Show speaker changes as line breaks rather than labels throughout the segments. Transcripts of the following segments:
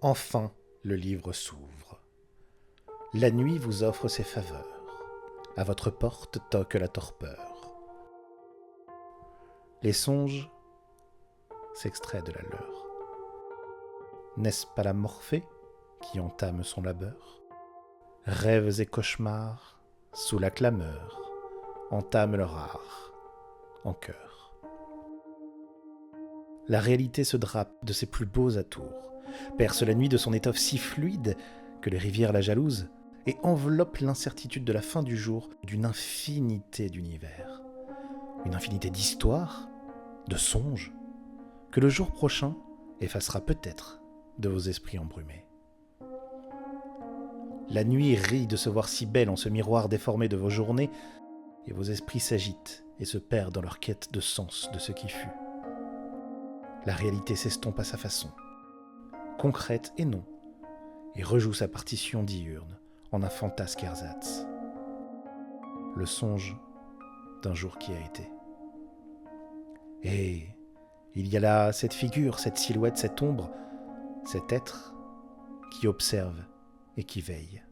Enfin, le livre s'ouvre. La nuit vous offre ses faveurs. À votre porte toque la torpeur. Les songes s'extraient de la leur. N'est-ce pas la Morphée qui entame son labeur? Rêves et cauchemars, sous la clameur, entament leur art, en chœur. La réalité se drape de ses plus beaux atours, perce la nuit de son étoffe si fluide que les rivières la jalousent, et enveloppe l'incertitude de la fin du jour d'une infinité d'univers, une infinité d'histoires, de songes, que le jour prochain effacera peut-être de vos esprits embrumés. La nuit rit de se voir si belle en ce miroir déformé de vos journées, et vos esprits s'agitent et se perdent dans leur quête de sens de ce qui fut. La réalité s'estompe à sa façon, concrète et non, et rejoue sa partition diurne en un fantasque ersatz. Le songe d'un jour qui a été. Et il y a là cette figure, cette silhouette, cette ombre, cet être qui observe et qui veille.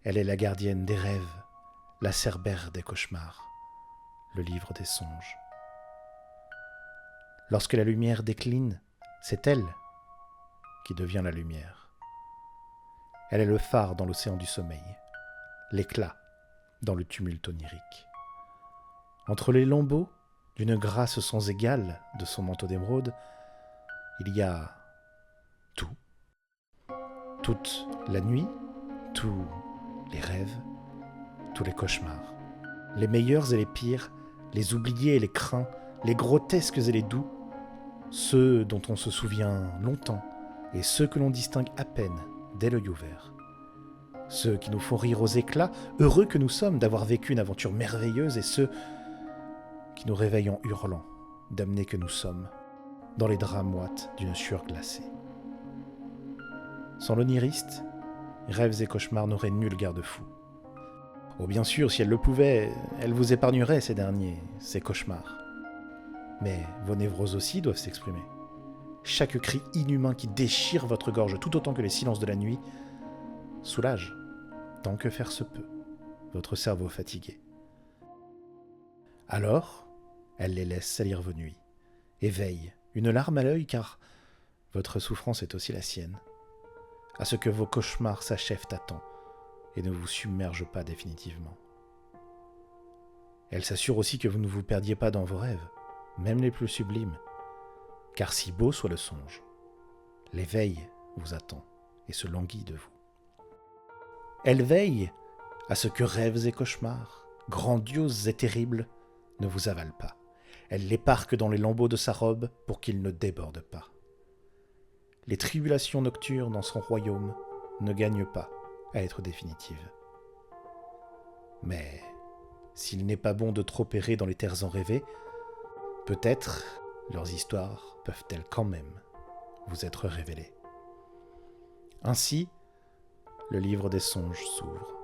Elle est la gardienne des rêves, la cerbère des cauchemars, le livre des songes. Lorsque la lumière décline, c'est elle qui devient la lumière. Elle est le phare dans l'océan du sommeil, l'éclat dans le tumulte onirique. Entre les lambeaux d'une grâce sans égale de son manteau d'émeraude, il y a tout. Toute la nuit, tous les rêves, tous les cauchemars, les meilleurs et les pires, les oubliés et les craints, les grotesques et les doux, ceux dont on se souvient longtemps et ceux que l'on distingue à peine dès l'œil ouvert. Ceux qui nous font rire aux éclats, heureux que nous sommes d'avoir vécu une aventure merveilleuse, et ceux qui nous réveillent en hurlant, damnés que nous sommes, dans les draps moites d'une sueur glacée. Sans l'oniriste, rêves et cauchemars n'auraient nul garde-fou. Oh bien sûr, si elle le pouvait, elle vous épargnerait ces derniers, ces cauchemars. Mais vos névroses aussi doivent s'exprimer. Chaque cri inhumain qui déchire votre gorge tout autant que les silences de la nuit soulage, tant que faire se peut, votre cerveau fatigué. Alors, elle les laisse salir vos nuits, et veille, une larme à l'œil, car votre souffrance est aussi la sienne, à ce que vos cauchemars s'achèvent à temps et ne vous submergent pas définitivement. Elle s'assure aussi que vous ne vous perdiez pas dans vos rêves, même les plus sublimes, car si beau soit le songe, l'éveil vous attend et se languit de vous. Elle veille à ce que rêves et cauchemars, grandioses et terribles, ne vous avalent pas. Elle les parque dans les lambeaux de sa robe pour qu'ils ne débordent pas. Les tribulations nocturnes dans son royaume ne gagnent pas à être définitives. Mais s'il n'est pas bon de trop errer dans les terres enrêvées, peut-être leurs histoires peuvent-elles quand même vous être révélées. Ainsi, le livre des songes s'ouvre.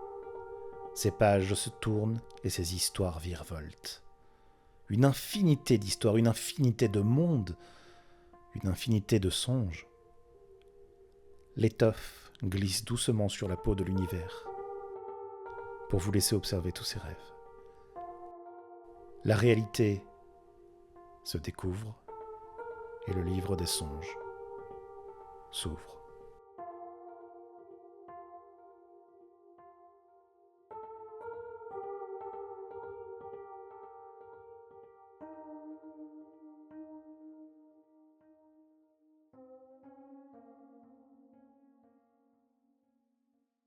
Ses pages se tournent et ses histoires virevoltent. Une infinité d'histoires, une infinité de mondes, une infinité de songes. L'étoffe glisse doucement sur la peau de l'univers pour vous laisser observer tous ces rêves. La réalité se découvre et le livre des songes s'ouvre.